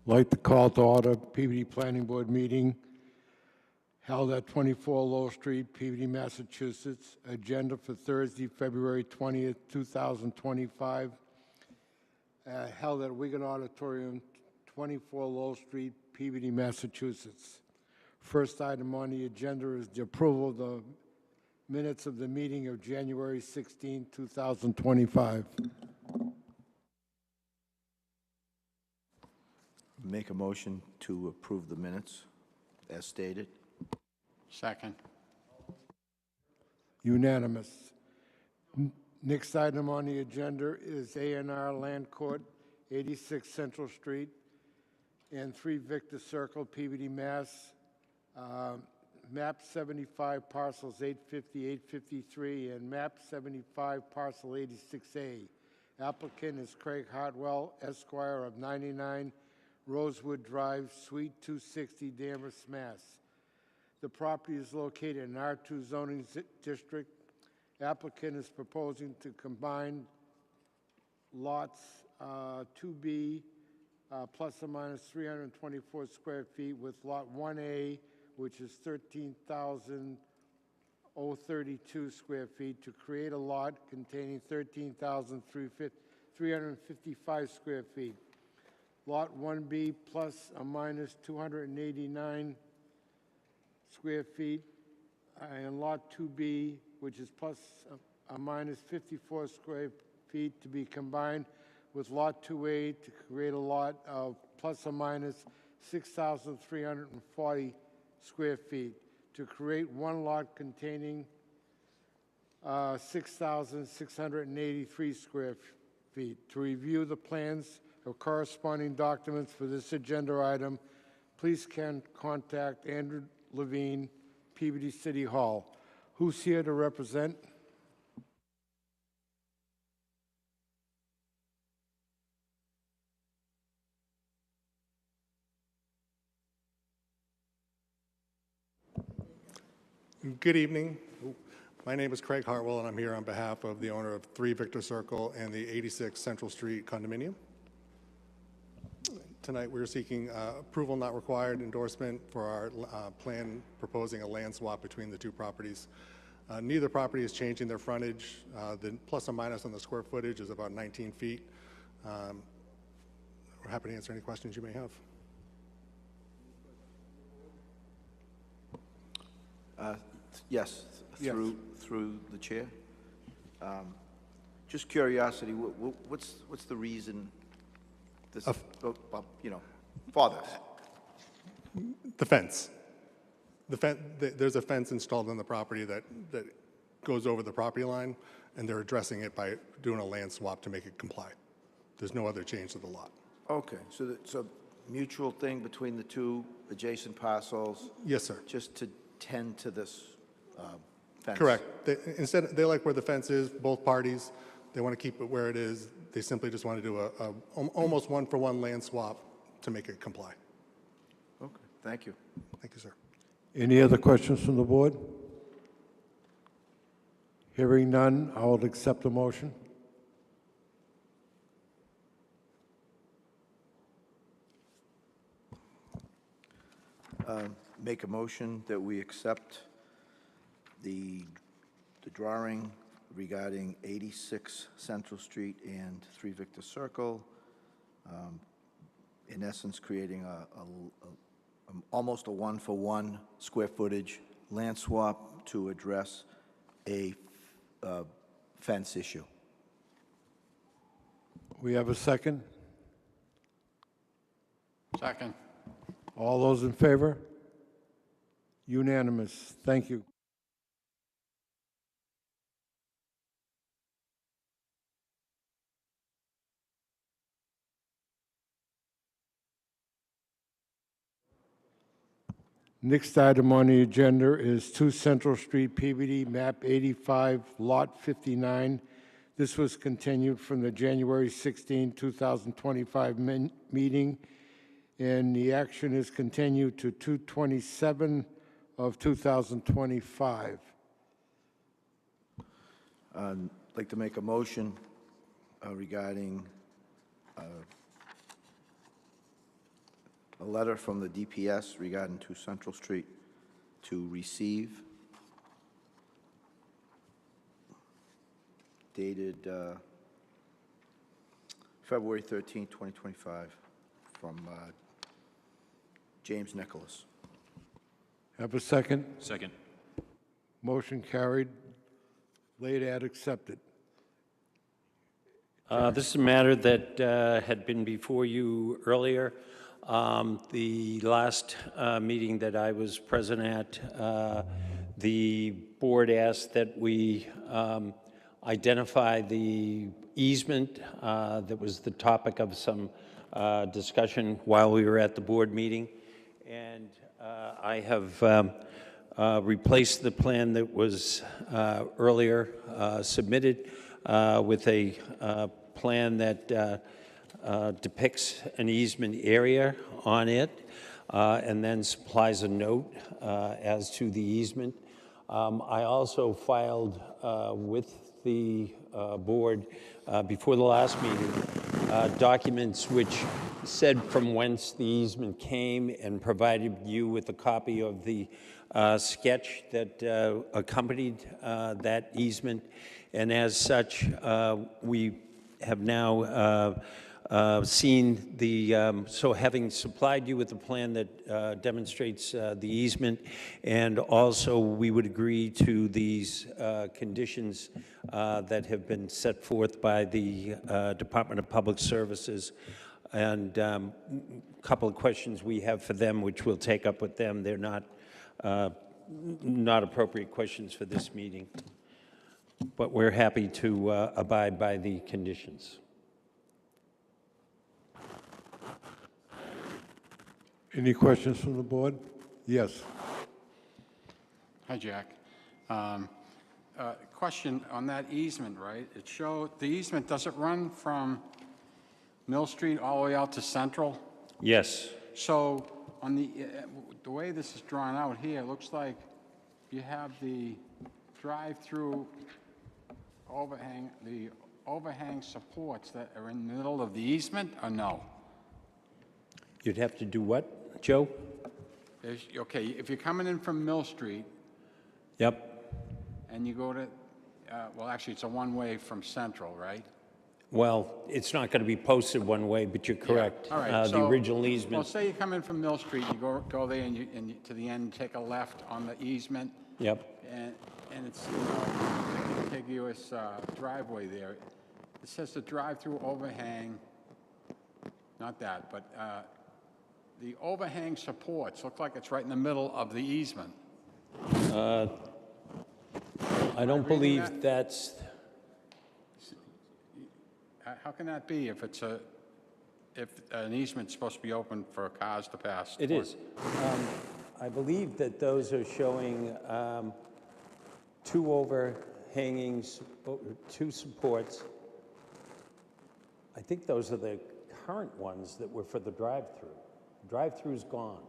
Like to call to order Peabody Planning Board meeting held at 24 Lowell Street, Peabody, Massachusetts. Agenda for Thursday, February 20th, 2025. Held at Wigan Auditorium, 24 Lowell Street, Peabody, Massachusetts. First item on the agenda is the approval of the minutes of the meeting of January 16, 2025. Make a motion to approve the minutes as stated. Second. Unanimous. Next item on the agenda is A&R Land Court, 86 Central Street and 3 Victor Circle, Peabody, Mass. Map 75, parcels 850, 853, and map 75, parcel 86A. Applicant is Craig Hartwell, Esquire of 99 Rosewood Drive, Suite 260, Danvers, Mass. The property is located in R2 zoning district. Applicant is proposing to combine lots 2B plus or minus 324 square feet with lot 1A, which is 13,032 square feet, to create a lot containing 13,355 square feet. Lot 1B plus or minus 289 square feet, and Lot 2B, which is plus or minus 54 square feet, to be combined with Lot 2A to create a lot of plus or minus 6,340 square feet, to create one lot containing 6,683 square feet. To review the plans or corresponding documents for this agenda item, please contact Andrew Levine, Peabody City Hall. Who's here to represent? Good evening. My name is Craig Hartwell, and I'm here on behalf of the owner of 3 Victor Circle and the 86 Central Street condominium. Tonight we're seeking approval not required endorsement for our plan proposing a land swap between the two properties. Neither property is changing their frontage. The plus or minus on the square footage is about 19 feet. We're happy to answer any questions you may have. Yes, Yes. through the chair. Just curiosity, what's the reason this, for this? The fence. There's a fence installed on the property that goes over the property line, and they're addressing it by doing a land swap to make it comply. There's no other change to the lot. Okay, so it's a mutual thing between the two adjacent parcels? Yes, sir. Just to tend to this fence? Correct. They like where the fence is, both parties. They want to keep it where it is. They simply just want to do a almost one-for-one land swap to make it comply. Okay, thank you. Thank you, sir. Any other questions from the board? Hearing none, I will accept the motion. Make a motion that we accept the drawing regarding 86 Central Street and 3 Victor Circle, in essence creating almost a one-for-one square footage land swap to address a fence issue. We have a second. Second. All those in favor? Unanimous. Thank you. Next item on the agenda is 2 Central Street, Peabody, map 85, lot 59. This was continued from the January 16, 2025 meeting, and the action is continued to 2/27 of 2025. I'd like to make a motion regarding a letter from the DPS regarding 2 Central Street to receive, dated February 13, 2025, from James Nicholas. Have a second? Second. Motion carried. Late ad accepted. This is a matter that had been before you earlier. The last meeting that I was present at, the board asked that we identify the easement that was the topic of some discussion while we were at the board meeting. And I have replaced the plan that was earlier submitted with a plan that depicts an easement area on it and then supplies a note as to the easement. I also filed with the board before the last meeting documents which said from whence the easement came and provided you with a copy of the sketch that accompanied that easement. And as such, we have now seen the, so having supplied you with a plan that demonstrates the easement, and also we would agree to these conditions that have been set forth by the Department of Public Services. And a couple of questions we have for them, which we'll take up with them. They're not appropriate questions for this meeting, but we're happy to abide by the conditions. Any questions from the board? Yes. Hi, Jack. Question on that easement, right? It showed, the easement, does it run from Mill Street all the way out to Central? Yes. So on the way this is drawn out here, it looks like you have the drive-through overhang, the overhang supports that are in the middle of the easement, or no? You'd have to do what, Joe? Okay, if you're coming in from Mill Street Yep. and you go to, well, actually, it's a one-way from Central, right? Well, it's not going to be posted one way, but you're correct. All right, The so- original Well, say say you come in from Mill Street, you go there and to the end, take a left on the easement, Yep. and it's, you know, contiguous driveway there. It says the drive-through overhang, not that, but the overhang supports, look like it's right in the middle of the easement. I don't reading believe that? that's, How can that be if it's if an easement's supposed to be open for cars to pass? it is. I believe that those are showing two overhangings, two supports. I think those are the current ones that were for the drive-through. Drive-through's gone.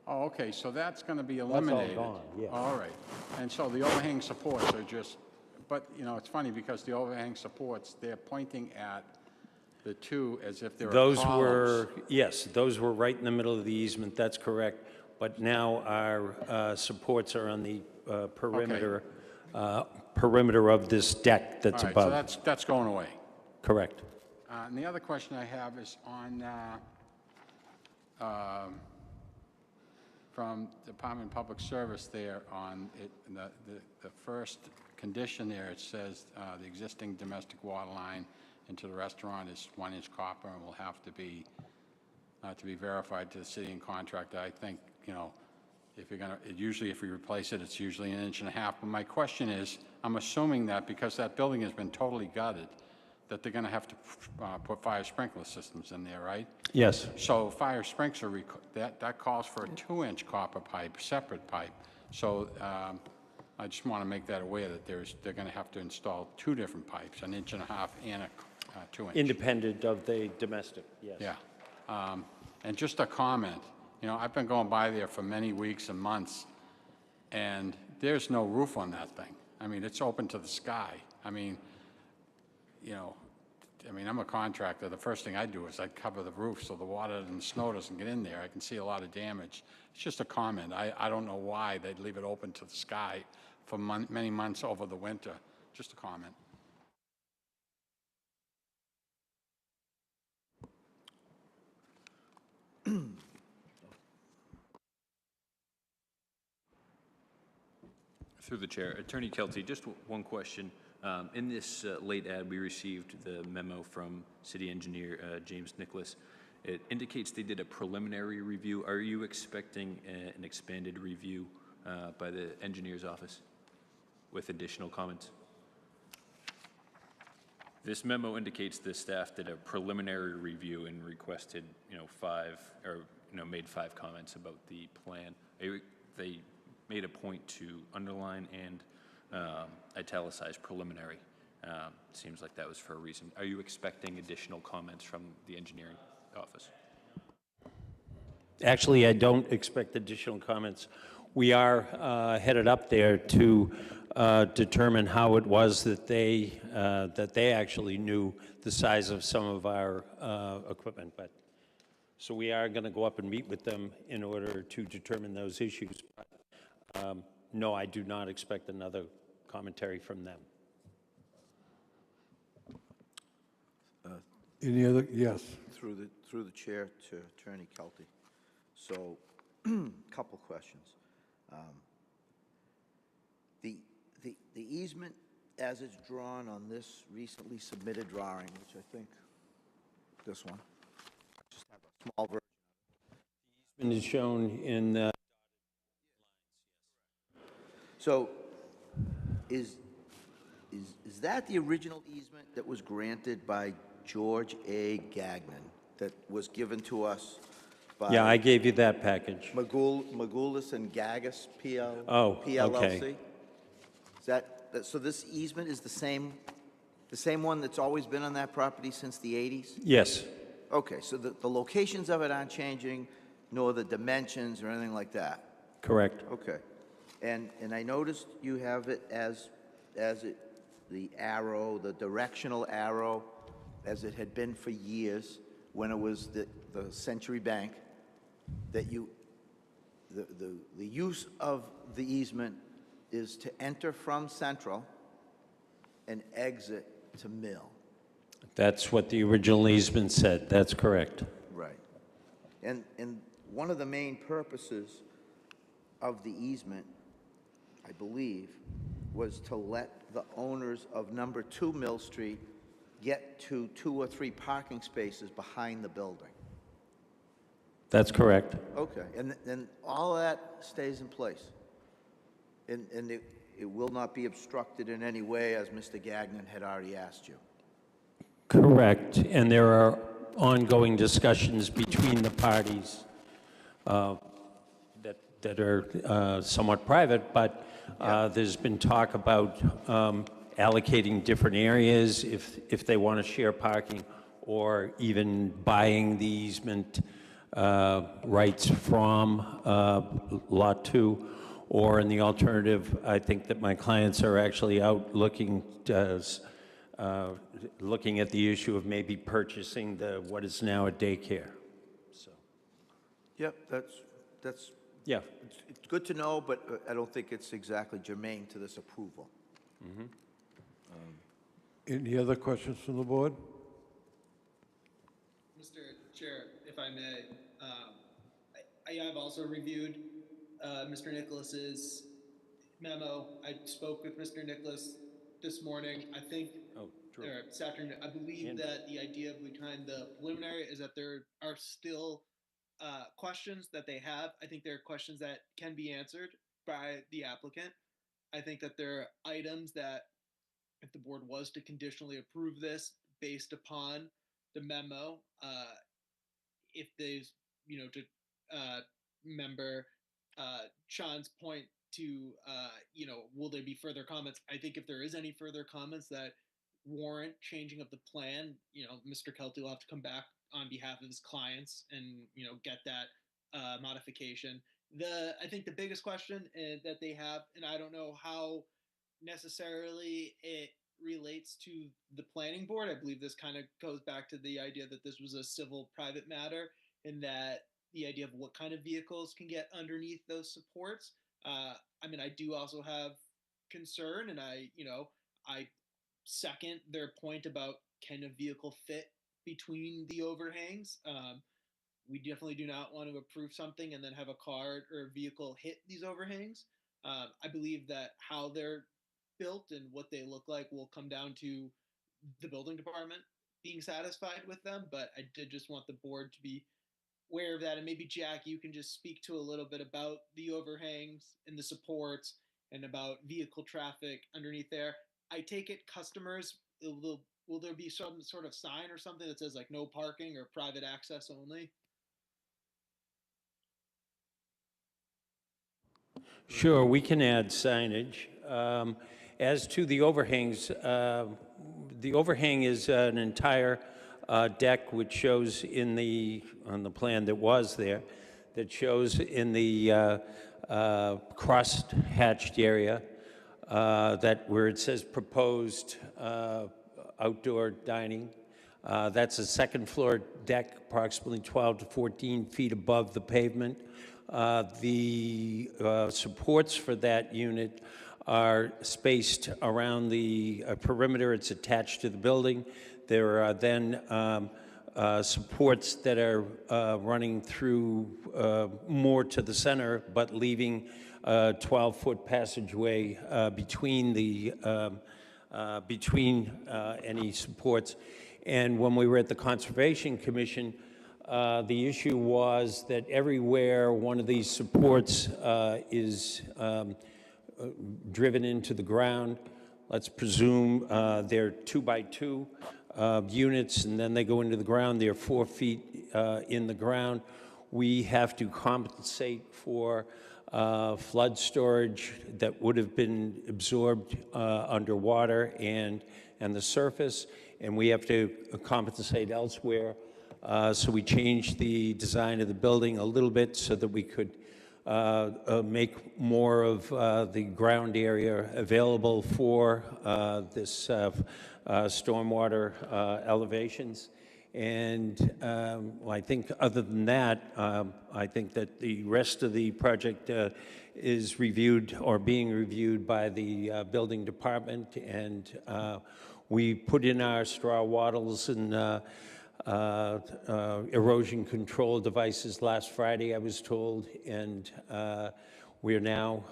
Oh, okay, so that's going to be all eliminated? gone, yeah. All right. And so the overhang supports are just, but, you know, it's funny because the overhang supports, they're pointing at the two as if they're Those columns. were, yes, those were right in the middle of the easement, that's correct. But now our supports are on the perimeter of this deck that's All right, so above. that's going away. Correct. And the other question I have is on, from Department of Public Service there on it, the first condition there, it says the existing domestic water line into the restaurant is 1-inch copper and will have to be verified to the city and contractor. I think, you know, if you're gonna, usually if we replace it, it's usually 1.5 inches. But my question is, I'm assuming that because that building has been totally gutted, that they're gonna have to put fire sprinkler systems in there, right? Yes. So fire sprinkler, that calls for a 2-inch copper pipe, separate pipe. So I just want to make that aware that they're going to have to install 2 different pipes, 1.5 inches and a 2-inch. Independent of the domestic, yes. Yeah. And just a comment, you know, I've been going by there for many weeks and months, and there's no roof on that thing. I mean, it's open to the sky. I mean, you know, I mean, I'm a contractor. The first thing I do is I cover the roof so the water and the snow doesn't get in there. I can see a lot of damage. It's just a comment. I don't know why they'd leave it open to the sky for many months over the winter. Just a comment. Through the chair, Attorney Kelty, just one question. In this late ad, we received the memo from City Engineer James Nicholas. It indicates they did a preliminary review. Are you expecting an expanded review by the engineer's office with additional comments? This memo indicates the staff did a preliminary review and requested, made 5 comments about the plan. They made a point to underline and italicize preliminary. Seems like that was for a reason. Are you expecting additional comments from the engineering office? Actually, I don't expect additional comments. We are headed up there to determine how it was that they actually knew the size of some of our equipment. But so we are going to go up and meet with them in order to determine those issues. But, no, I do not expect another commentary from them. Any other, yes. Through the chair to Attorney Kelty. So, couple questions. The easement as it's drawn on this recently submitted drawing, which I think, this one, just have a small version. Easement is shown in the So, is that the original easement that was granted by George A. Gagnon that was given to us by Yeah, I gave you that package. Magoulis and Gagas Oh, PLLC? okay. Is so this easement is the same one that's always been on that property since the 80s? Yes, Okay, so the locations of it aren't changing, nor the dimensions or anything like that? correct. Okay. And I noticed you have it the arrow, the directional arrow, as it had been for years when it was the Century Bank, that the use of the easement is to enter from Central and exit to Mill. That's what the original easement said. That's correct. Right. And one of the main purposes of the easement, I believe, was to let the owners of number 2 Mill Street get to 2 or 3 parking spaces behind the building. That's correct. Okay, and all of that stays in place? And it will not be obstructed in any way, as Mr. Gagnon had already asked you? Correct. And there are ongoing discussions between the parties that are somewhat private, but there's been talk about allocating different areas if they want to share parking, or even buying the easement rights from Lot 2, or in the alternative, I think that my clients are actually out looking at the issue of maybe purchasing what is now a daycare. So, Yep, that's yeah. it's good to know, but I don't think it's exactly germane to this approval. Any other questions from the board? Mr. Chair, if I may, I have also reviewed Mr. Nicholas's memo. I spoke with Mr. Nicholas this morning. I think, Oh, true. or this afternoon, I believe that the idea behind the preliminary is that there are still questions that they have. I think there are questions that can be answered by the applicant. I think that there are items that, if the board was to conditionally approve this based upon the memo, if there's, to member Sean's point to, will there be further comments? I think if there is any further comments that warrant changing of the plan, Mr. Kelty will have to come back on behalf of his clients and, get that modification. I think the biggest question that they have, and I don't know how necessarily it relates to the planning board. I believe this kind of goes back to the idea that this was a civil private matter, and that the idea of what kind of vehicles can get underneath those supports. I mean, I do also have concern, and I second their point about can a vehicle fit between the overhangs. We definitely do not want to approve something and then have a car or a vehicle hit these overhangs. I believe that how they're built and what they look like will come down to the building department being satisfied with them. But I did just want the board to be aware of that. And maybe, Jack, you can just speak to a little bit about the overhangs and the supports and about vehicle traffic underneath there. I take it customers will there be some sort of sign or something that says like no parking or private access only? Sure, we can add signage. As to the overhangs, the overhang is an entire deck which shows on the plan that was there, that shows in the cross-hatched area that where it says proposed outdoor dining. That's a second floor deck, approximately 12 to 14 feet above the pavement. The supports for that unit are spaced around the perimeter. It's attached to the building. There are then supports that are running through more to the center, but leaving a 12-foot passageway between any supports. And when we were at the Conservation Commission, the issue was that everywhere one of these supports is driven into the ground, let's presume they're 2x2 units, and then they go into the ground, they're 4 feet in the ground. We have to compensate for flood storage that would have been absorbed underwater and the surface, and we have to compensate elsewhere. So we changed the design of the building a little bit so that we could make more of the ground area available for this stormwater elevations. And I think other than that, I think that the rest of the project is reviewed or being reviewed by the building department, and we put in our straw wattles and erosion control devices last Friday, I was told, and we're now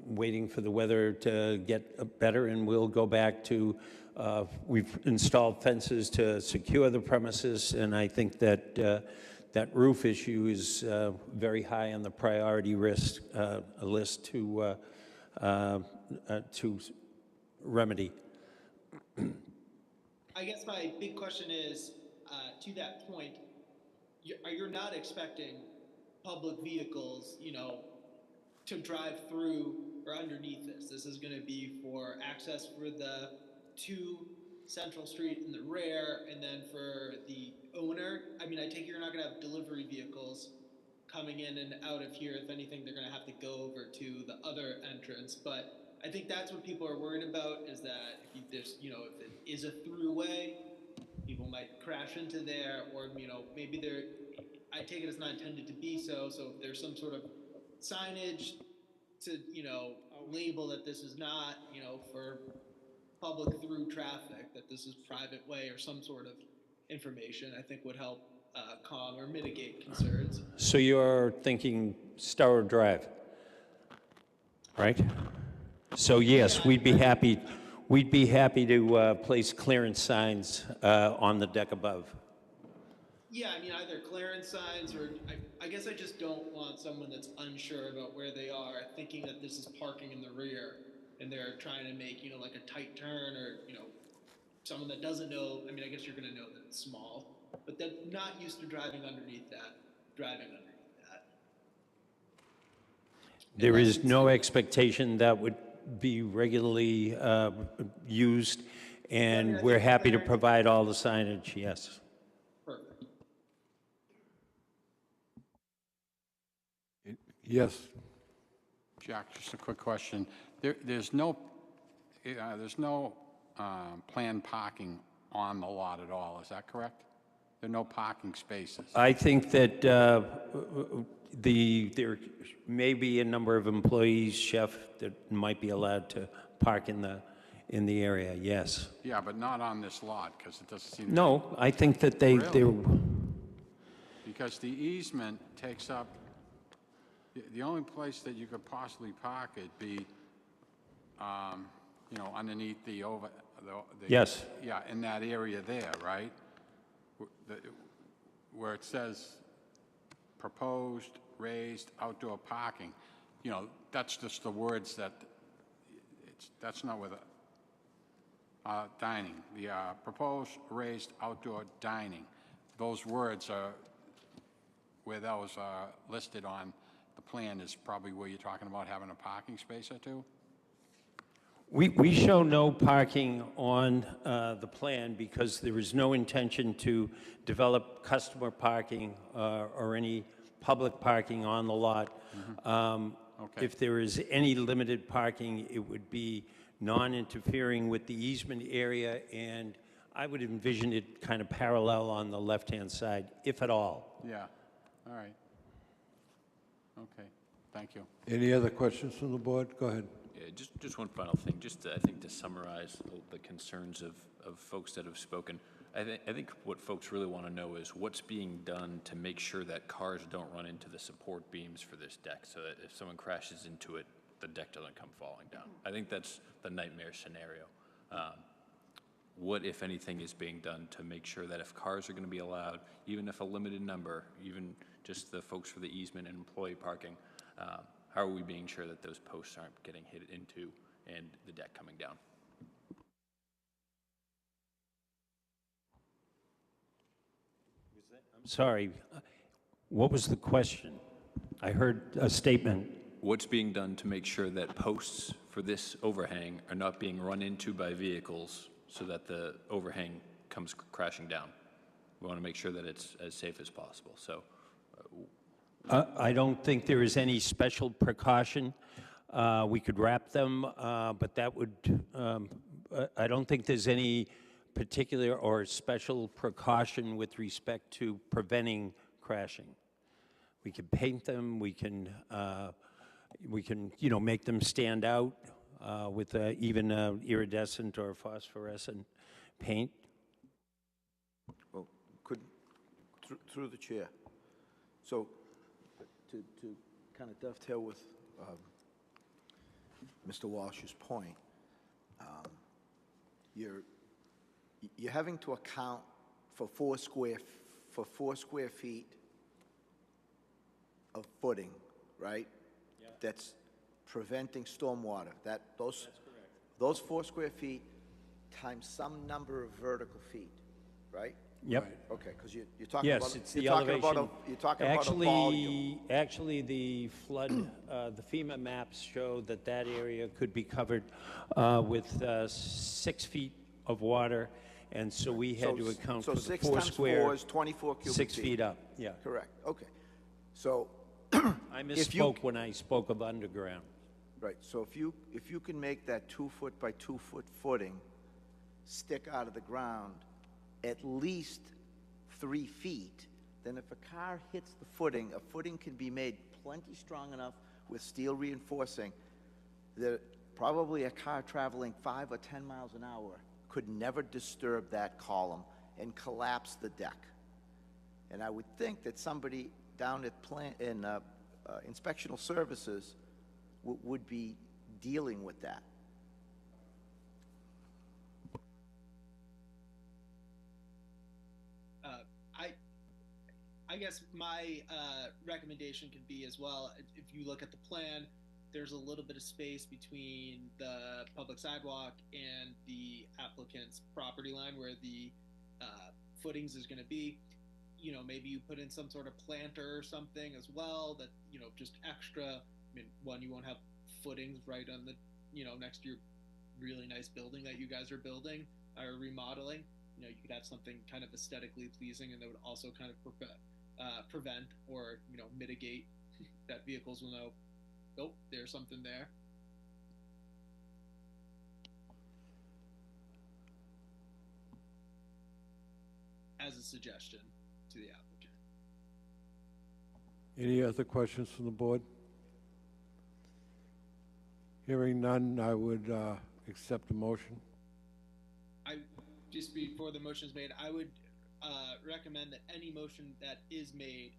waiting for the weather to get better, and we'll go back to, we've installed fences to secure the premises, and I think that that roof issue is very high on the priority list to remedy. I guess my big question is, to that point, you're not expecting public vehicles, to drive through or underneath this. This is going to be for access for the to Central Street in the rear, and then for the owner. I mean, I take it you're not going to have delivery vehicles coming in and out of here. If anything, they're going to have to go over to the other entrance. But I think that's what people are worried about, is that if it is a throughway, people might crash into there, or maybe they're. I take it it's not intended to be so. So if there's some sort of signage to label that this is not for public through traffic, that this is private way, or some sort of information, I think would help calm or mitigate concerns. So you're thinking Starrow Drive, right? So yes, Yeah, we'd be happy to place clearance signs on the deck above. Yeah, I mean, either clearance signs, or I guess I just don't want someone that's unsure about where they are thinking that this is parking in the rear and they're trying to make, like a tight turn, or, someone that doesn't know. I mean, I guess you're going to know that it's small, but they're not used to driving underneath that. There Unless is it's no expectation that would be regularly used, and I we're think happy to clearance- provide all the signage, yes. Perfect. Yes. Jack, just a quick question. There's no planned parking on the lot at all, is that correct? There are no parking spaces. I think that there may be a number of employees, Chef, that might be allowed to park in the area, yes. Yeah, but not on this lot, because it doesn't seem to be. No, I think that they're, Because the easement takes up, the only place that you could possibly park it be, you know, underneath the Yes. Yeah, in that area there, right? Where it says proposed raised outdoor parking, you know, that's just the words that, that's not with dining. The proposed raised outdoor dining, those words are, where those are listed on the plan is probably where you're talking about having a parking space or two? we show no parking on the plan because there is no intention to develop customer parking or any public parking on the lot. Okay. If there is any limited parking, it would be non-interfering with the easement area, and I would envision it kind of parallel on the left-hand side, if at all. Yeah, all right. Okay, thank you. Any other questions from the board? Go ahead. Yeah, just one final thing, just to, I think to summarize the concerns of folks that have spoken. I think what folks really want to know is what's being done to make sure that cars don't run into the support beams for this deck, so that if someone crashes into it, the deck doesn't come falling down. I think that's the nightmare scenario. What, if anything, is being done to make sure that if cars are going to be allowed, even if a limited number, even just the folks for the easement and employee parking, how are we being sure that those posts aren't getting hit into and the deck coming down? Sorry, what was the question? I heard a statement. What's being done to make sure that posts for this overhang are not being run into by vehicles so that the overhang comes crashing down? We want to make sure that it's as safe as possible. So, I don't think there is any special precaution. We could wrap them, but that would, I don't think there's any particular or special precaution with respect to preventing crashing. We can paint them, we can, you know, make them stand out with even iridescent or phosphorescent paint. Well, through the chair. So, to kind of dovetail with Mr. Walsh's point, you're having to account for 4 square feet of footing, right? Yeah. That's preventing stormwater. Those 4 square feet times some number of vertical feet, right? Yep. Okay, because you're talking Yes, about it's the elevation. you're talking about a volume. Actually, the flood, the FEMA maps show that that area could be covered with 6 feet of water, and so we had to account for the 6 4 times square. 4 is 24 cubic 6 feet up, yeah. Correct, okay. So, I misspoke when I spoke of underground. right, so if you can make that 2 foot by 2 foot footing stick out of the ground at least 3 feet, then if a car hits the footing, a footing can be made plenty strong enough with steel reinforcing that probably a car traveling 5 or 10 miles an hour could never disturb that column and collapse the deck. And I would think that somebody down at inspectional services would be dealing with that. I guess my recommendation could be as well, if you look at the plan, there's a little bit of space between the public sidewalk and the applicant's property line where the footings is going to be. You know, maybe you put in some sort of planter or something as well that, you know, just extra. I mean, one, you won't have footings right on the, you know, next to your really nice building that you guys are building or remodeling. You know, you could have something kind of aesthetically pleasing, and that would also kind of prevent or, you know, mitigate that vehicles will know, oh, there's something there. as a suggestion to the applicant. Any other questions from the board? Hearing none, I would accept the motion. Just before the motion is made, I would recommend that any motion that is made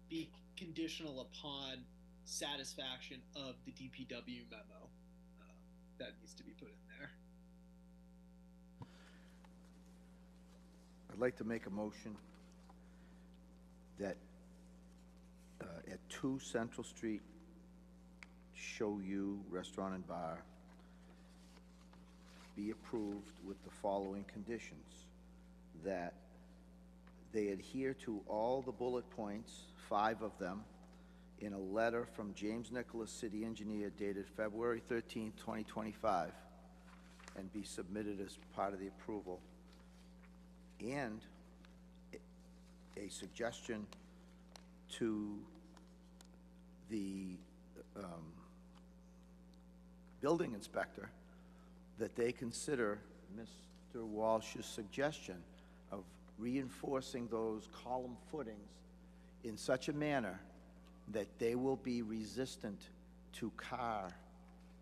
be conditional upon satisfaction of the DPW memo that needs to be put in there. I'd like to make a motion that at 2 Central Street, Show You Restaurant and Bar be approved with the following conditions: that they adhere to all the bullet points, 5 of them, in a letter from James Nicholas, City Engineer, dated February 13, 2025, and be submitted as part of the approval, and a suggestion to the building inspector that they consider Mr. Walsh's suggestion of reinforcing those column footings in such a manner that they will be resistant to car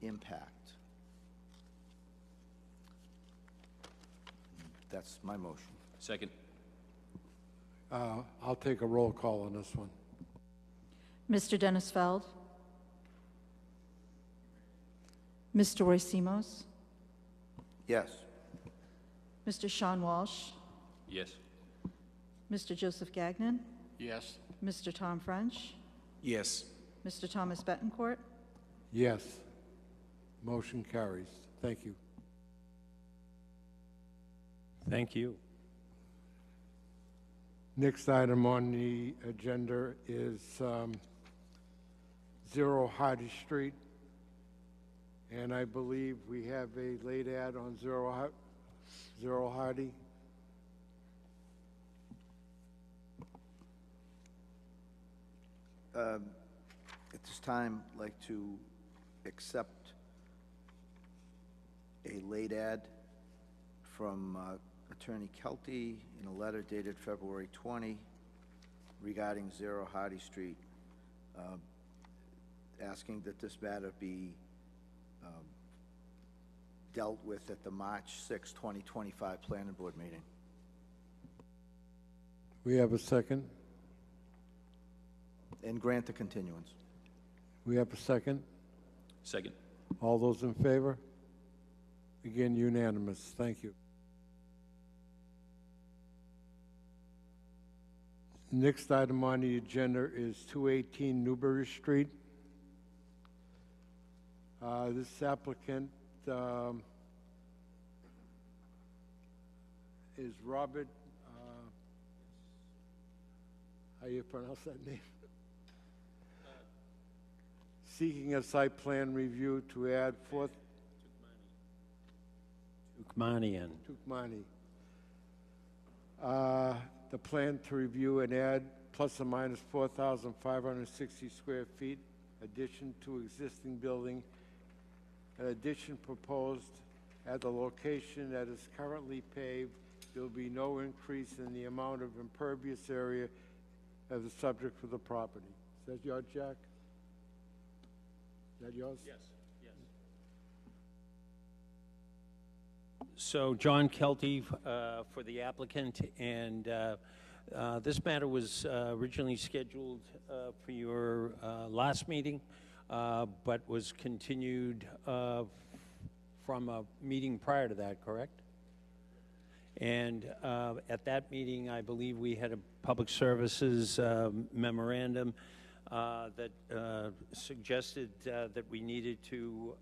impact. That's my motion. Second. I'll take a roll call on this one. Mr. Dennis Feld? Mr. Roy Simos? Yes. Mr. Sean Walsh? Yes. Mr. Joseph Gagnon? Yes. Mr. Tom French? Yes. Mr. Thomas Betancourt? Yes. Motion carries. Thank you. Thank you. Next item on the agenda is 0 Hardy Street. And I believe we have a late ad on 0 Hardy. At this time, I'd like to accept a late ad from Attorney Kelty in a letter dated February 20 regarding 0 Hardy Street, asking that this matter be dealt with at the March 6, 2025 Planning Board meeting. We have a second. And grant the continuance. We have a second. Second. All those in favor? Again, unanimous. Thank you. Next item on the agenda is 218 Newbury Street. This applicant is Robert, how you pronounce that name? Seeking a site plan review to add Tukmanian. Tukmani. The plan to review and add plus or minus 4,560 square feet addition to existing building. An addition proposed at the location that is currently paved. There will be no increase in the amount of impervious area as the subject for the property. Is that yours, Jack? Is that yours? Yes, yes. So John Kelty for the applicant, and this matter was originally scheduled for your last meeting, but was continued from a meeting prior to that, correct? And at that meeting, I believe we had a public services memorandum that suggested that we needed to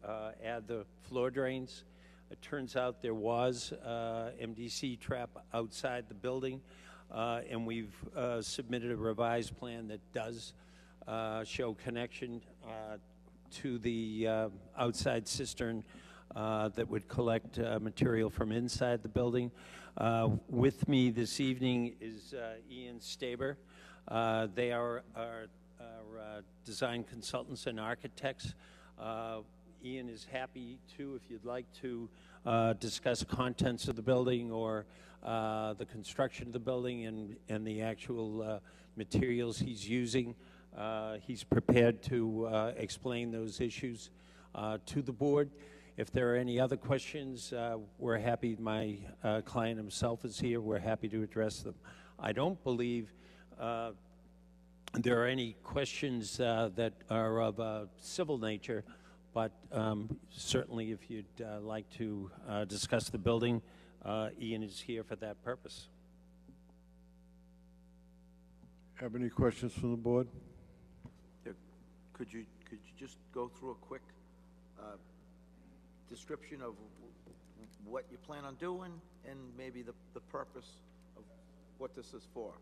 add the floor drains. It turns out there was MDC trap outside the building, and we've submitted a revised plan that does show connection to the outside cistern that would collect material from inside the building. With me this evening is Ian Staber. They are our design consultants and architects. Ian is happy to, if you'd like to, discuss contents of the building or the construction of the building and the actual materials he's using. He's prepared to explain those issues to the board. If there are any other questions, we're happy. My client himself is here. We're happy to address them. I don't believe there are any questions that are of a civil nature, but certainly if you'd like to discuss the building, Ian is here for that purpose. Have any questions from the board? Could you just go through a quick description of what you plan on doing and maybe the purpose of what this is for?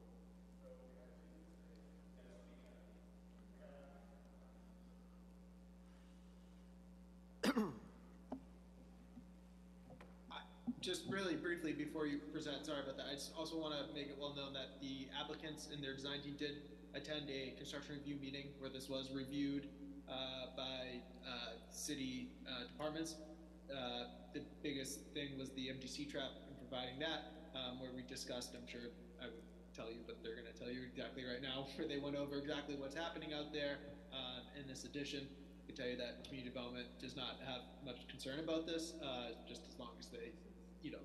Just really briefly before you present, sorry about that, I just also want to make it well known that the applicants and their design team did attend a construction review meeting where this was reviewed by city departments. The biggest thing was the MDC trap and providing that, where we discussed, I'm sure I would tell you, but they're going to tell you exactly right now, where they went over exactly what's happening out there in this addition. I can tell you that community development does not have much concern about this, just as long as they,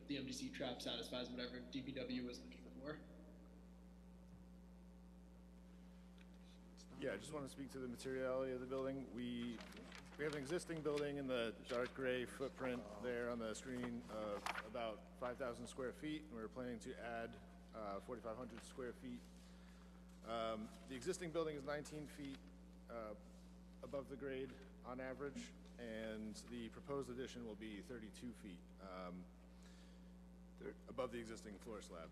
the MDC trap satisfies whatever DPW was looking for. Yeah, I just want to speak to the materiality of the building. We have an existing building in the dark gray footprint there on the screen of about 5,000 square feet, and we're planning to add 4,500 square feet. The existing building is 19 feet above the grade on average, and the proposed addition will be 32 feet above the existing floor slab.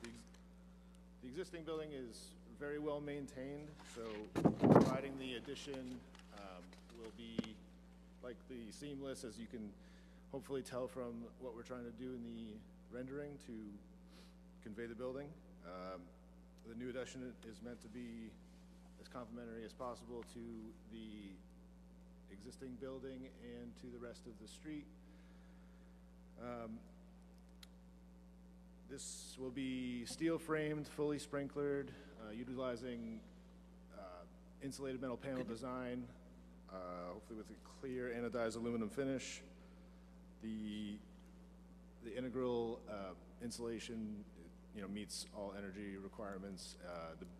The existing building is very well maintained, so providing the addition will be likely seamless, as you can hopefully tell from what we're trying to do in the rendering to convey the building. The new addition is meant to be as complementary as possible to the existing building and to the rest of the street. This will be steel framed, fully sprinklered, utilizing insulated metal panel design, hopefully with a clear anodized aluminum finish. The integral insulation, meets all energy requirements.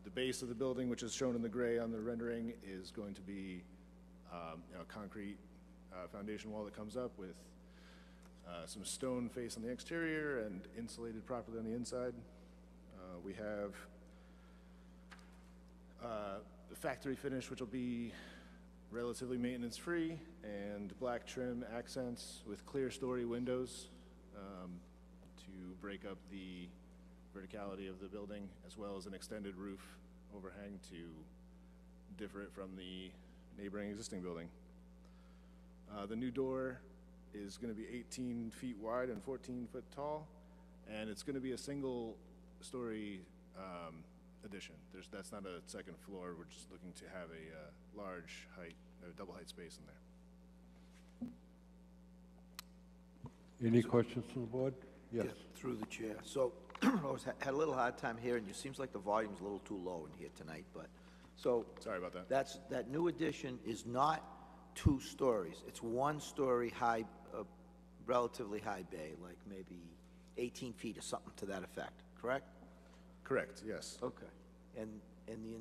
The base of the building, which is shown in the gray on the rendering, is going to be a concrete foundation wall that comes up with some stone face on the exterior and insulated properly on the inside. We have the factory finish, which will be relatively maintenance-free, and black trim accents with clear story windows to break up the verticality of the building, as well as an extended roof overhang to differ it from the neighboring existing building. The new door is going to be 18 feet wide and 14 foot tall, and it's going to be a single-story addition. That's not a second floor. We're just looking to have a large height, a double height space in there. Any questions from the board? Yes. Yeah, through the chair. So I had a little hard time hearing you. Seems like the volume's a little too low in here tonight, but so Sorry about that. that new addition is not 2 stories. It's 1 story high, relatively high bay, like maybe 18 feet or something to that effect, correct? Correct, yes. Okay. And the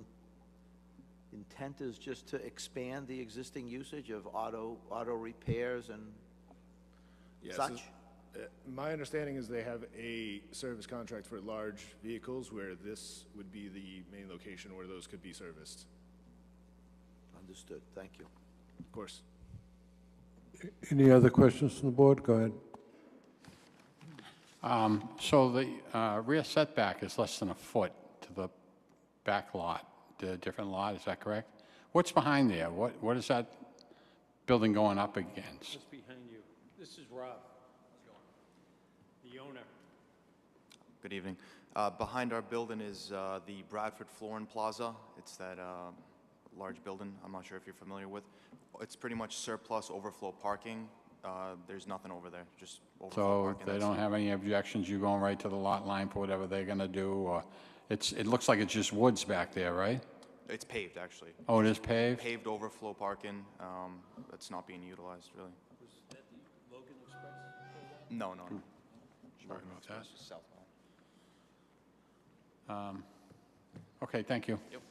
intent is just to expand the existing usage of auto repairs and Yes, such? my understanding is they have a service contract for large vehicles where this would be the main location where those could be serviced. Understood. Thank you. Of course. Any other questions from the board? Go ahead. So the rear setback is less than a foot to the back lot, the different lot, is that correct? What's behind there? What is that building going up against? Just behind you. This is Rob, the owner. Good evening. Behind our building is the Bradford Flooring Plaza. It's that large building. I'm not sure if you're familiar with. It's pretty much surplus overflow parking. There's nothing over there, just overflow So parking. they That's- don't have any objections, you going right to the lot line for whatever they're gonna do, or it looks like it's just woods back there, right? It's paved, actually. Oh, it is paved? Paved overflow parking. That's not being utilized, really. No, no, no. Sorry about that. It's just southbound. Okay, thank you. Yep.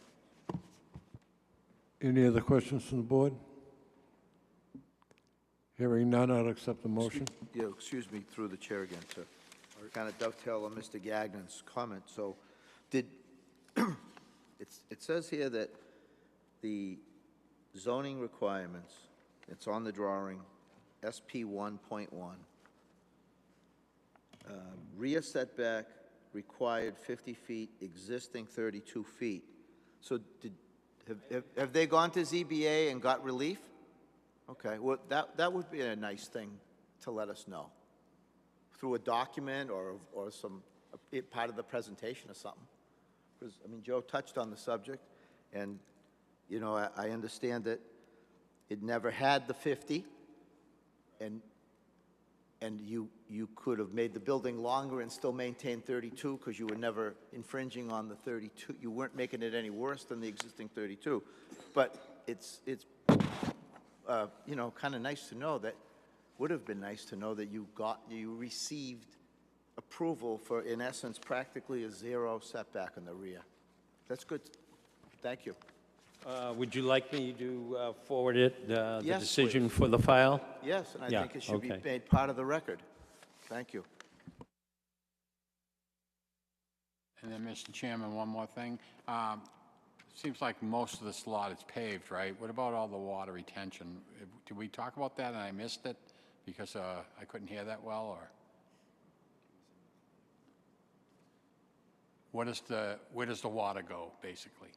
Any other questions from the board? Hearing none, I'll accept the motion. Yeah, excuse me, through the chair again, to kind of dovetail on Mr. Gagnon's comment. So did, it says here that the zoning requirements, it's on the drawing, SP 1.1. Rear setback required 50 feet, existing 32 feet. So have they gone to ZBA and got relief? Okay, well, that would be a nice thing to let us know, through a document or some, part of the presentation or something. Because, I mean, Joe touched on the subject, and, you know, I understand that it never had the 50, and you could have made the building longer and still maintained 32 because you were never infringing on the 32. You weren't making it any worse than the existing 32. But it's you know, kind of nice to know that, would have been nice to know that you received approval for, in essence, practically a zero setback in the rear. That's good. Thank you. Would you like me to forward it, the Yes, decision please. for the file? Yes, and I Yeah, think it should be okay. made part of the record. Thank you. And then, Mr. Chairman, one more thing. Seems like most of this lot is paved, right? What about all the water retention? Did we talk about that and I missed it because I couldn't hear that well, or? Where does the water go, basically,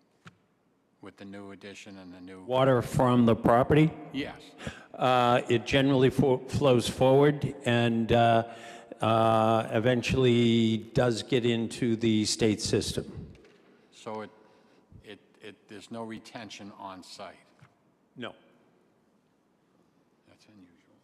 with the new addition and the new? Water from the property? Yes. It generally flows forward and eventually does get into the state system. So there's no retention on site? No. That's unusual.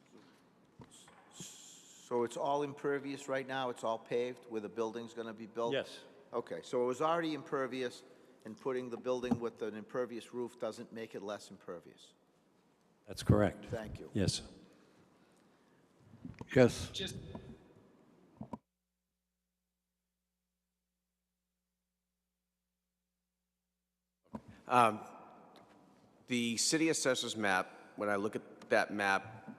So it's all impervious right now? It's all paved where the building's going to be built? Yes. Okay, so it was already impervious, and putting the building with an impervious roof doesn't make it less impervious? That's correct. Thank you. Yes. Yes. Just The city assessor's map, when I look at that map,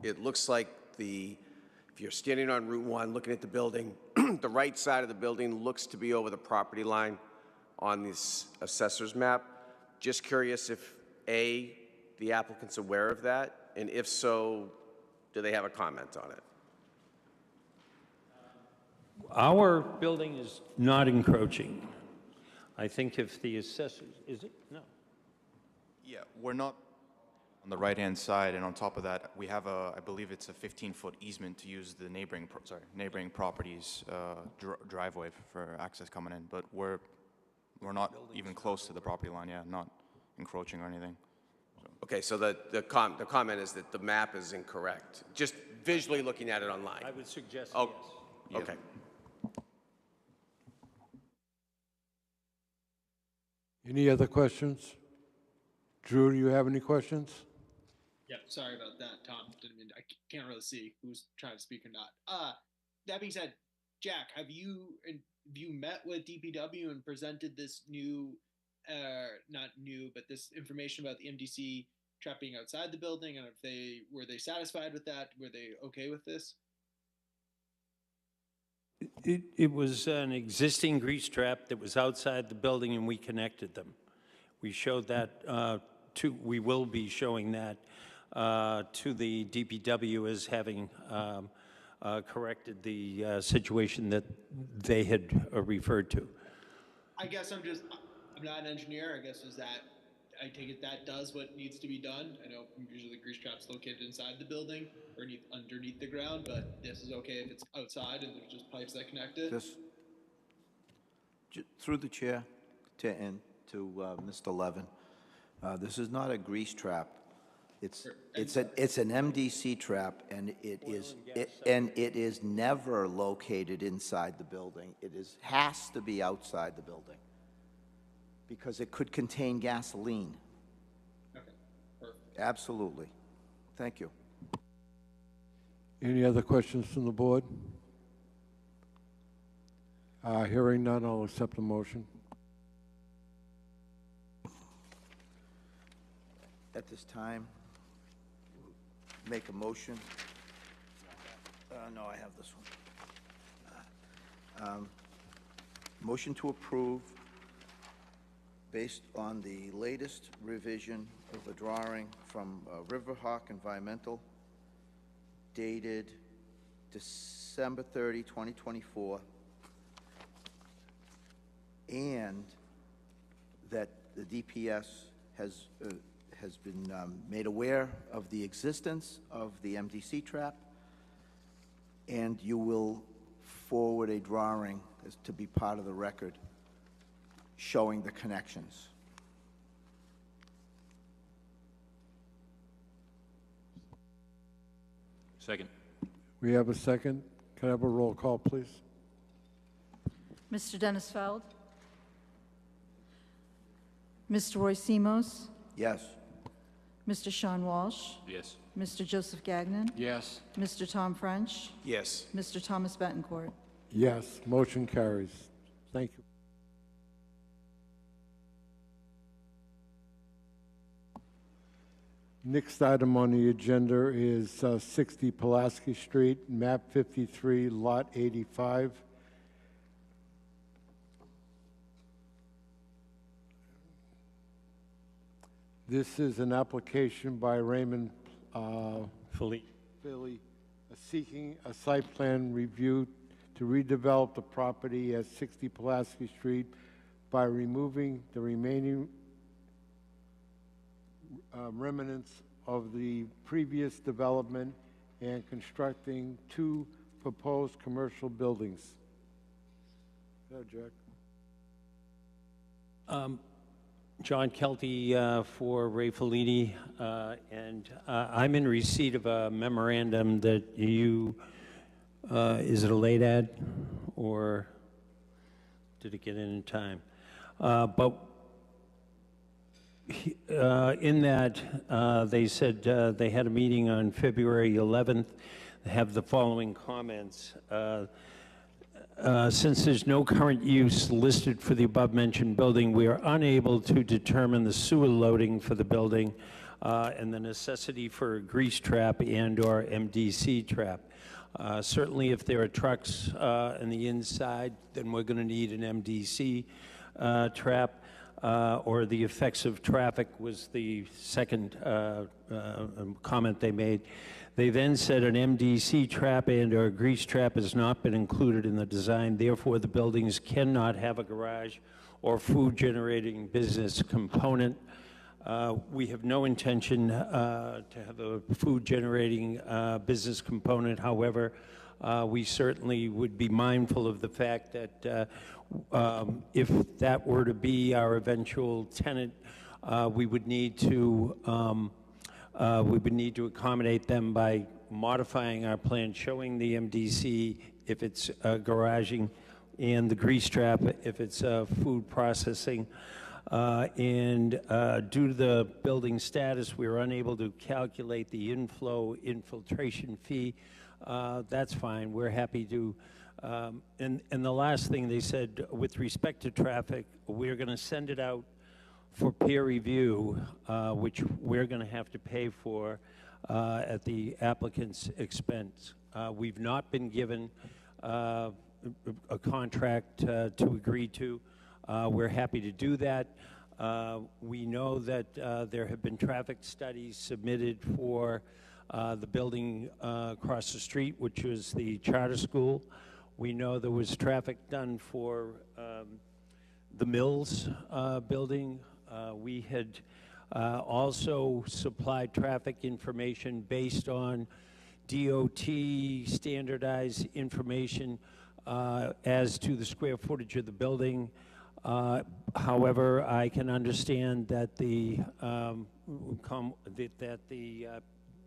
it looks like if you're standing on Route 1 looking at the building, the right side of the building looks to be over the property line on this assessor's map. Just curious if, A, the applicant's aware of that, and if so, do they have a comment on it? Our building is not encroaching. I think if the assessors, is it? No. Yeah, we're not on the right-hand side, and on top of that, we have I believe it's a 15-foot easement to use the neighboring properties' driveway for access coming in, but we're not even close to the property line, yeah, not encroaching or anything. Okay, so the comment is that the map is incorrect, just visually looking at it online. I would suggest Oh, yes. okay. Any other questions? Drew, do you have any questions? yeah, sorry about that, Tom. Didn't mean I can't really see who's trying to speak or not. That being said, Jack, have you met with DPW and presented this new, not new, but this information about the MDC trap being outside the building, and if were they satisfied with that? Were they okay with this? It was an existing grease trap that was outside the building, and we connected them. We showed that we will be showing that to the DPW as having corrected the situation that they had referred to. I guess I'm not an engineer. I guess I take it that does what needs to be done. I know usually grease traps located inside the building or underneath the ground, but this is okay if it's outside and there's just pipes that connect it. Through the chair to Mr. Levin. This is not a grease trap. It's an MDC trap, and it is never located inside the building. Has to be outside the building because it could contain gasoline. Okay, perfect. Absolutely. Thank you. Any other questions from the board? Hearing none, I'll accept the motion. At this time, make a motion. No, I have this one. Motion to approve based on the latest revision of the drawing from Riverhawk Environmental dated December 30, 2024, and that the DPS has been made aware of the existence of the MDC trap, and you will forward a drawing as to be part of the record showing the connections. Second. We have a second. Can I have a roll call, please? Mr. Dennis Feld? Mr. Roy Simos? Yes. Mr. Sean Walsh? Yes. Mr. Joseph Gagnon? Yes. Mr. Tom French? Yes. Mr. Thomas Betancourt? Yes, motion carries. Thank you. Next item on the agenda is 60 Pulaski Street, map 53, lot 85. This is an application by Raymond Philippe. Philly seeking a site plan review to redevelop the property at 60 Pulaski Street by removing the remaining remnants of the previous development and constructing 2 proposed commercial buildings. Go ahead, Jack. John Kelty for Ray Fellini, and I'm in receipt of a memorandum that you, is it a late ad, or did it get in time? But in that, they said they had a meeting on February 11th. They have the following comments. Since there's no current use listed for the above-mentioned building, we are unable to determine the sewer loading for the building and the necessity for a grease trap and/or MDC trap. Certainly, if there are trucks in the inside, then we're going to need an MDC trap, or the effects of traffic was the second comment they made. They then said an MDC trap and/or a grease trap has not been included in the design. Therefore, the buildings cannot have a garage or food-generating business component. We have no intention to have a food-generating business component. However, we certainly would be mindful of the fact that if that were to be our eventual tenant, we would need to accommodate them by modifying our plan, showing the MDC if it's garaging, and the grease trap if it's food processing. And due to the building status, we were unable to calculate the infiltration fee. That's fine. We're happy to. And the last thing they said, with respect to traffic, we're going to send it out for peer review, which we're going to have to pay for at the applicant's expense. We've not been given a contract to agree to. We're happy to do that. We know that there have been traffic studies submitted for the building across the street, which was the charter school. We know there was traffic done for the Mills building. We had also supplied traffic information based on DOT standardized information as to the square footage of the building. However, I can understand that the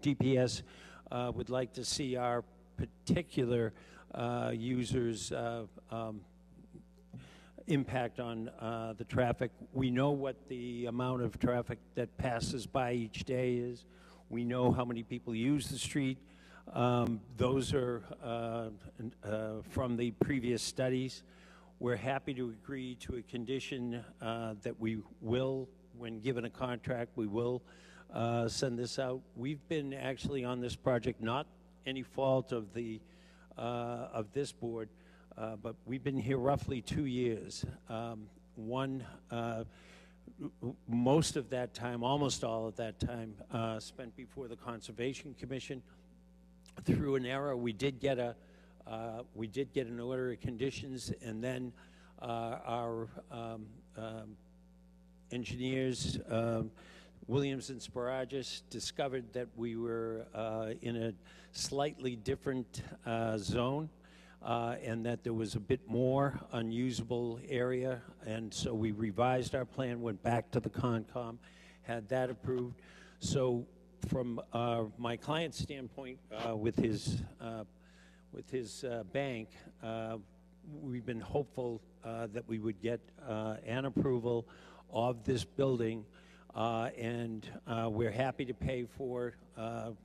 DPS would like to see our particular users' impact on the traffic. We know what the amount of traffic that passes by each day is. We know how many people use the street. Those are from the previous studies. We're happy to agree to a condition that we will, when given a contract, we will send this out. We've been actually on this project, not any fault of the of this board, but we've been here roughly 2 years. Most of that time, almost all of that time, spent before the Conservation Commission. Through an error, we did get an order of conditions, and then our engineers, Williams and Sparagis, discovered that we were in a slightly different zone, and that there was a bit more unusable area, and so we revised our plan, went back to the Concom, had that approved. So from my client's standpoint, with his bank, we've been hopeful that we would get an approval of this building, and we're happy to pay for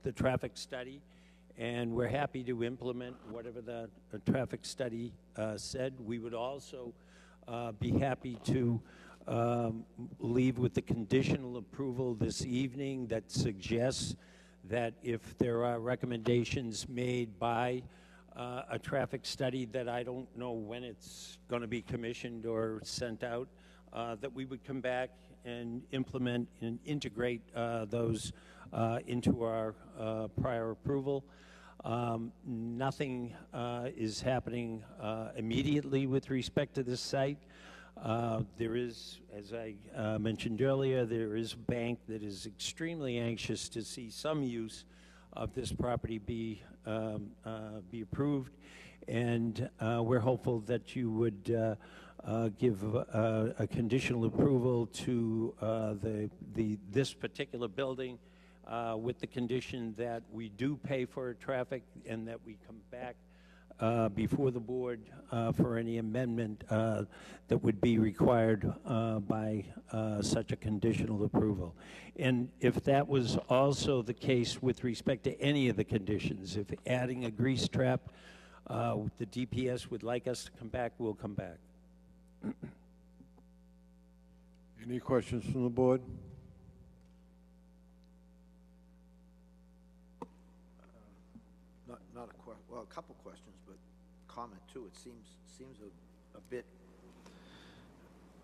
the traffic study, and we're happy to implement whatever the traffic study said. We would also be happy to leave with the conditional approval this evening that suggests that if there are recommendations made by a traffic study that I don't know when it's going to be commissioned or sent out, that we would come back and implement and integrate those into our prior approval. Nothing is happening immediately with respect to this site. There is, as I mentioned earlier, there is a bank that is extremely anxious to see some use of this property be approved, and we're hopeful that you would give a conditional approval to this particular building with the condition that we do pay for traffic and that we come back before the board for any amendment that would be required by such a conditional approval. And if that was also the case with respect to any of the conditions, if adding a grease trap, the DPS would like us to come back, we'll come back. Any questions from the board? Not a question, well, a couple questions, but comment too. It seems a bit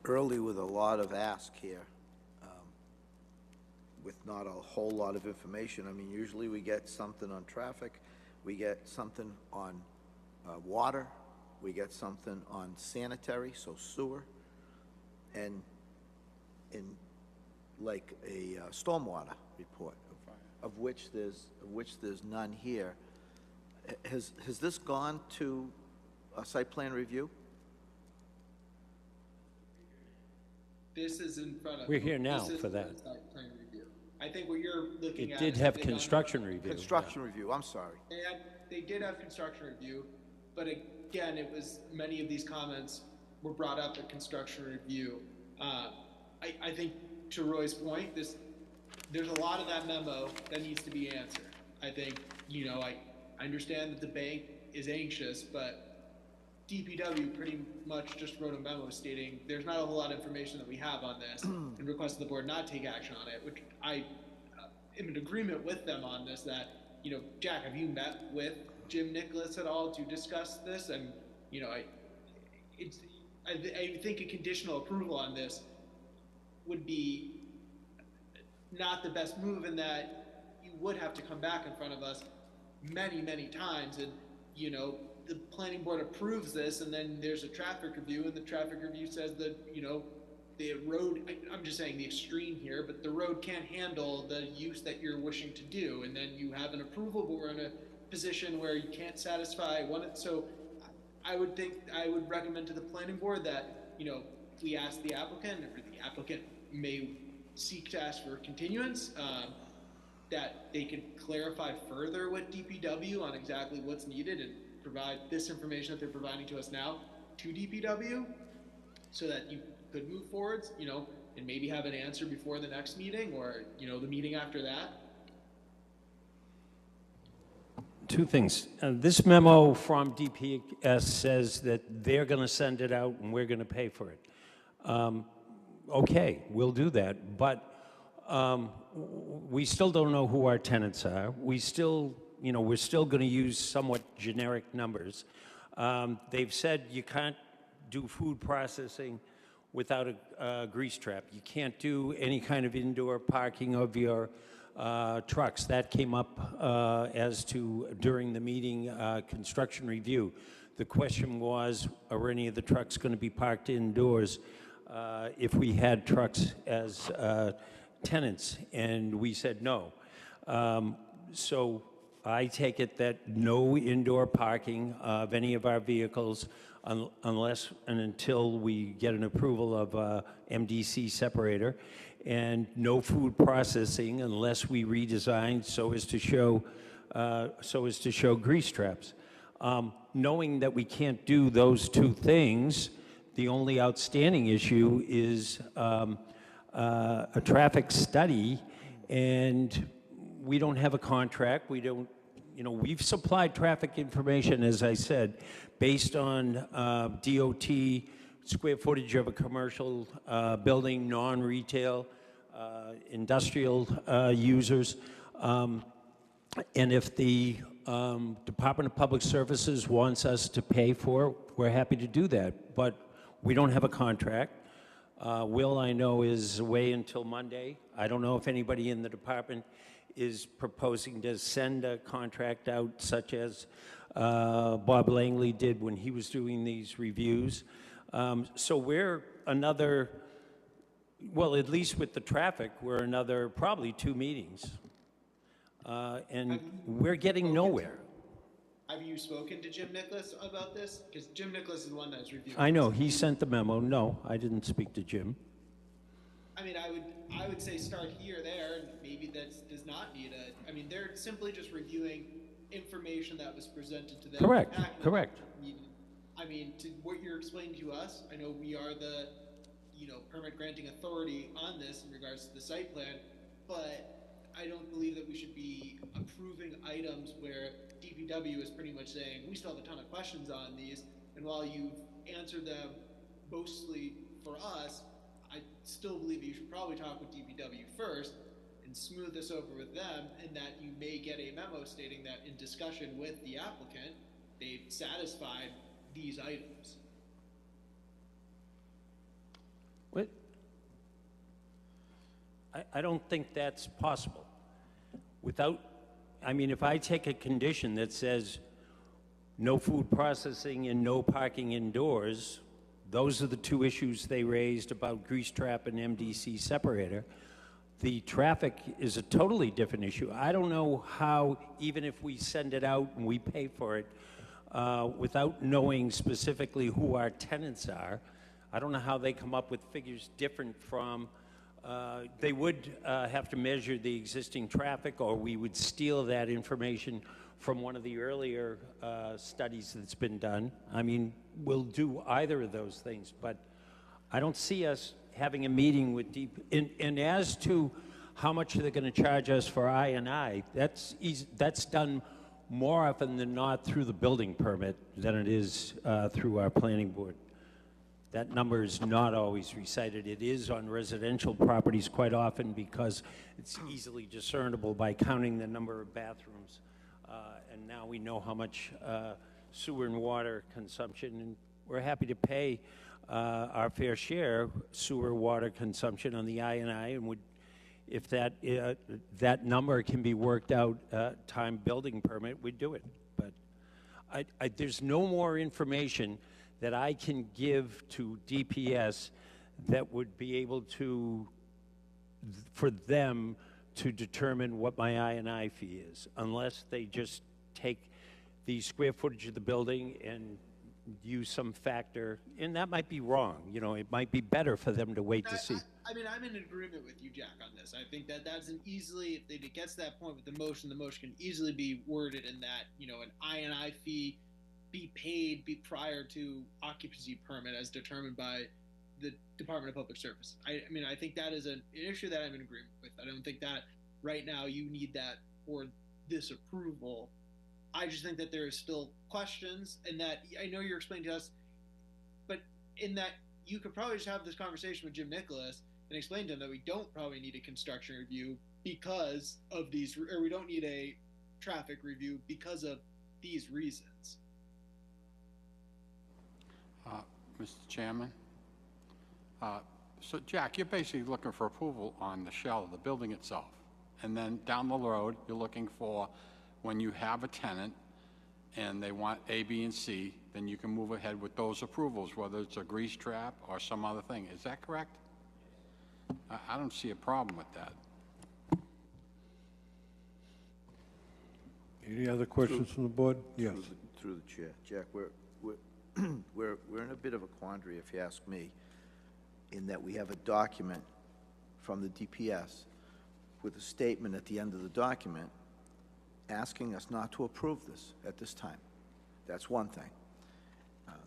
early with a lot of ask here, with not a whole lot of information. I mean, usually we get something on traffic, we get something on water, we get something on sanitary, so sewer, and in like a stormwater report, of which there's none here. Has this gone to a site plan review? This is in front of. We're here now this is for that. Site plan review. I think what you're looking It at. did is have they've gone- construction review. Construction review, I'm sorry. They did have construction review, but again, it was, many of these comments were brought up at construction review. I think to Roy's point, there's a lot of that memo that needs to be answered. I think, I understand that the bank is anxious, but DPW pretty much just wrote a memo stating there's not a whole lot of information that we have on this and requested the board not take action on it, which I am in agreement with them on this, that, Jack, have you met with Jim Nicholas at all to discuss this? And, I think a conditional approval on this would be not the best move, in that you would have to come back in front of us many, many times, and the planning board approves this, and then there's a traffic review, and the traffic review says that the road, I'm just saying the extreme here, but the road can't handle the use that you're wishing to do, and then you have an approval, but we're in a position where you can't satisfy one. So I would recommend to the planning board that we ask the applicant, or the applicant may seek to ask for continuance, that they could clarify further with DPW on exactly what's needed and provide this information that they're providing to us now to DPW so that you could move forwards, and maybe have an answer before the next meeting or, the meeting after that. Two things. This memo from DPS says that they're going to send it out and we're going to pay for it. Okay, we'll do that, but we still don't know who our tenants are. We're still going to use somewhat generic numbers. They've said you can't do food processing without a grease trap. You can't do any kind of indoor parking of your trucks. That came up as to during the meeting construction review. The question was, are any of the trucks going to be parked indoors if we had trucks as tenants? And we said no. So I take it that no indoor parking of any of our vehicles unless and until we get an approval of MDC separator, and no food processing unless we redesign so as to show grease traps. Knowing that we can't do those two things, the only outstanding issue is a traffic study, and we don't have a contract. We don't, we've supplied traffic information, as I said, based on DOT, square footage of a commercial building, non-retail, industrial users. And if the Department of Public Services wants us to pay for it, we're happy to do that. But we don't have a contract. Will, I know, is away until Monday. I don't know if anybody in the department is proposing to send a contract out, such as Bob Langley did when he was doing these reviews. So we're another, well, at least with the traffic, we're another probably 2 meetings. And we're getting nowhere. Have you spoken to Jim Nicholas about this? Because Jim Nicholas is the one that's reviewing. I know, he sent the memo. No, I didn't speak to Jim. I mean, I would say start here, there, and maybe that does not need they're simply just reviewing information that was presented to them. Correct, correct. To what you're explaining to us, I know we are the, permit granting authority on this in regards to the site plan, but I don't believe that we should be approving items where DPW is pretty much saying, we still have a ton of questions on these, and while you've answered them mostly for us, I still believe you should probably talk with DPW first and smooth this over with them, and that you may get a memo stating that in discussion with the applicant, they've satisfied these items. What? I don't think that's possible. If I take a condition that says no food processing and no parking indoors, those are the 2 issues they raised about grease trap and MDC separator. The traffic is a totally different issue. I don't know how, even if we send it out and we pay for it, without knowing specifically who our tenants are, I don't know how they come up with figures different from, they would have to measure the existing traffic, or we would steal that information from one of the earlier studies that's been done. We'll do either of those things, but I don't see us having a meeting with and as to how much they're going to charge us for I&I, that's done more often than not through the building permit than it is through our planning board. That number is not always recited. It is on residential properties quite often because it's easily discernible by counting the number of bathrooms. And now we know how much sewer and water consumption, and we're happy to pay our fair share sewer water consumption on the I&I, and would, if that number can be worked out time building permit, we'd do it. But there's no more information that I can give to DPS that would be able to, for them to determine what my I&I fee is, unless they just take the square footage of the building and use some factor, and that might be wrong. You know, it might be better for them to wait to see. I mean, I'm in agreement with you, Jack, on this. I think that that's an easily, if it gets to that point with the motion can easily be worded in that, you know, an I&I fee be paid prior to occupancy permit as determined by the Department of Public Service. I mean, I think that is an issue that I'm in agreement with. I don't think that right now you need that for this approval. I just think that there is still questions, and that I know you're explaining to us, but in that you could probably just have this conversation with Jim Nicholas and explain to him that we don't probably need a construction review because of these, or we don't need a traffic review because of these reasons. Mr. Chairman? So Jack, you're basically looking for approval on the shell of the building itself. And then down the road, you're looking for, when you have a tenant and they want A, B, and C, then you can move ahead with those approvals, whether it's a grease trap or some other thing. Is that correct? I don't see a problem with that. Any other questions from the board? Yes. Through the chair. Jack, we're in a bit of a quandary, if you ask me, in that we have a document from the DPS with a statement at the end of the document asking us not to approve this at this time. That's one thing.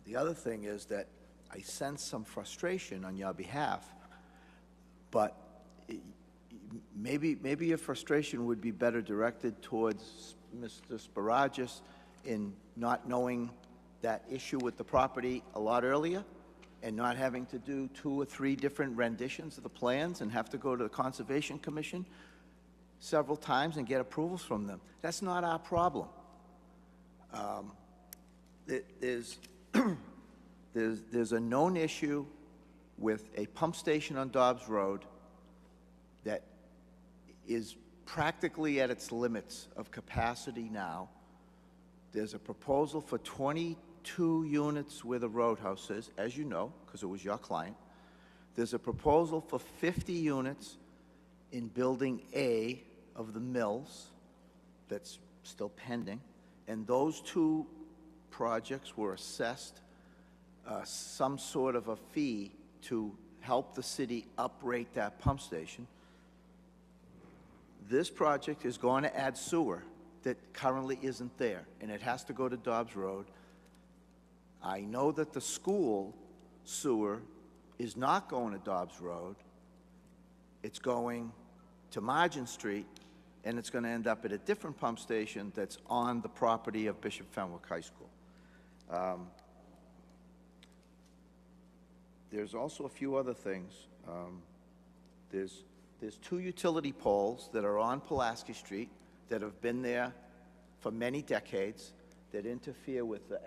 The other thing is that I sense some frustration on your behalf, but maybe your frustration would be better directed towards Mr. Sparagus in not knowing that issue with the property a lot earlier and not having to do 2 or 3 different renditions of the plans and have to go to the Conservation Commission several times and get approvals from them. That's not our problem. There's a known issue with a pump station on Dobbs Road that is practically at its limits of capacity now. There's a proposal for 22 units where the roadhouse is, as you know, because it was your client. There's a proposal for 50 units in Building A of the Mills that's still pending. And those 2 projects were assessed some sort of a fee to help the city uprate that pump station. This project is going to add sewer that currently isn't there, and it has to go to Dobbs Road. I know that the school sewer is not going to Dobbs Road. It's going to Margin Street, and it's going to end up at a different pump station that's on the property of Bishop Fenwick High School. There's also a few other things. There's 2 utility poles that are on Pulaski Street that have been there for many decades that interfere with the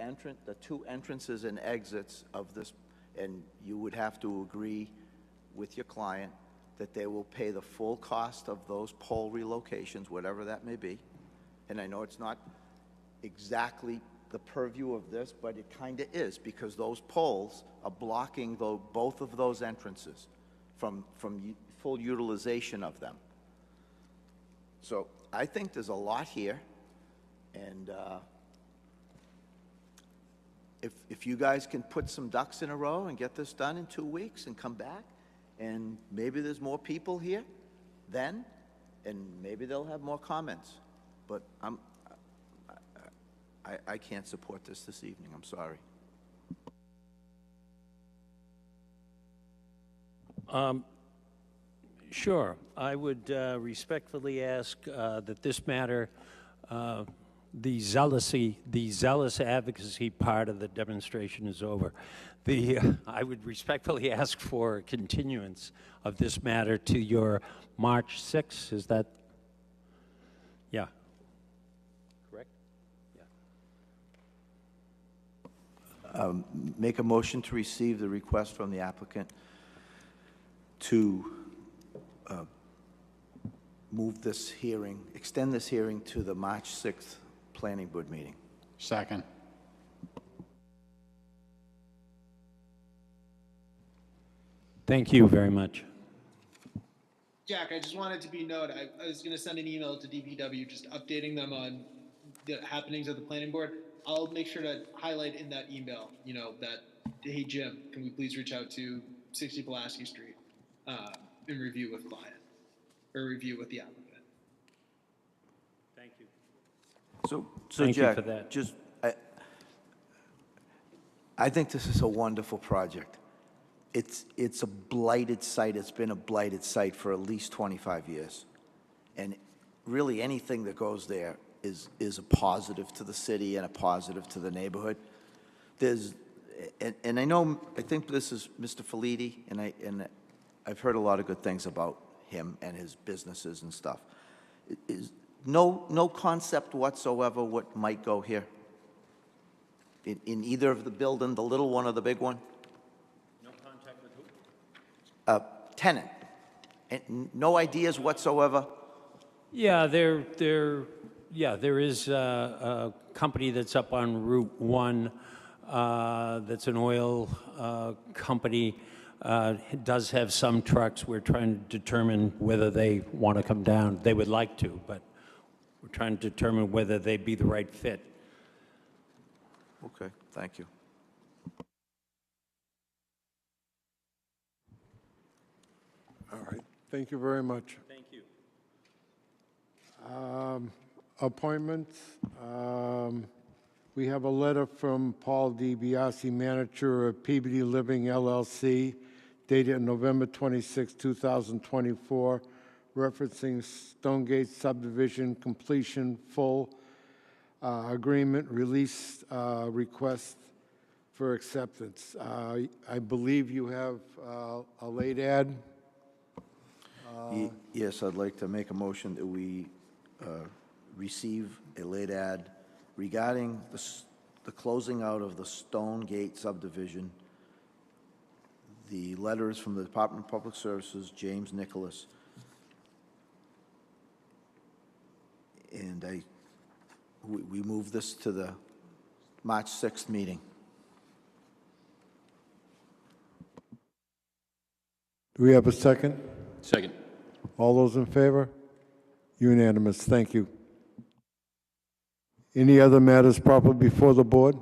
2 entrances and exits of this, and you would have to agree with your client that they will pay the full cost of those pole relocations, whatever that may be. And I know it's not exactly the purview of this, but it kind of is, because those poles are blocking both of those entrances from full utilization of them. So I think there's a lot here, and if you guys can put some ducks in a row and get this done in 2 weeks and come back, and maybe there's more people here then, and maybe they'll have more comments. But I can't support this evening. I'm sorry. Sure. I would respectfully ask that this matter, the zealous advocacy part of the demonstration is over. I would respectfully ask for continuance of this matter to your March 6th. Is that? Yeah. Correct? Yeah. Make a motion to receive the request from the applicant to move this hearing, extend this hearing to the March 6th Planning Board meeting. Second. Thank you very much. Jack, I just wanted to be noted, I was going to send an email to DPW just updating them on the happenings of the planning board. I'll make sure to highlight in that email, that, hey, Jim, can we please reach out to 60 Pulaski Street and review with client or review with the applicant. Thank you. So Thank you Jack, for that. I think this is a wonderful project. It's a blighted site. It's been a blighted site for at least 25 years. And really anything that goes there is a positive to the city and a positive to the neighborhood. And I think this is Mr. Filidi, and I've heard a lot of good things about him and his businesses and stuff. Is no concept whatsoever what might go here? In either of the building, the little one or the big one? No contact with who? Tenant. And no ideas whatsoever? Yeah, there is a company that's up on Route 1 that's an oil company. It does have some trucks. We're trying to determine whether they want to come down. They would like to, but we're trying to determine whether they'd be the right fit. Okay, thank you. All right, thank you very much. Thank you. Appointments. We have a letter from Paul DiBiase, manager of Peabody Living LLC, dated November 26, 2024, referencing Stonegate subdivision completion full agreement release request for acceptance. I believe you have a late ad. Yes, I'd like to make a motion that we receive a late ad regarding the closing out of the Stonegate subdivision. The letter is from the Department of Public Services, James Nicholas. And we move this to the March 6th meeting. Do we have a second? Second. All those in favor? Unanimous, thank you. Any other matters proper before the board?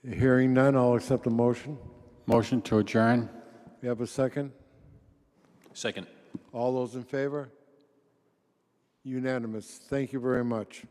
Hearing none, I'll accept a motion. Motion to adjourn? We have a second? Second. All those in favor? Unanimous, thank you very much.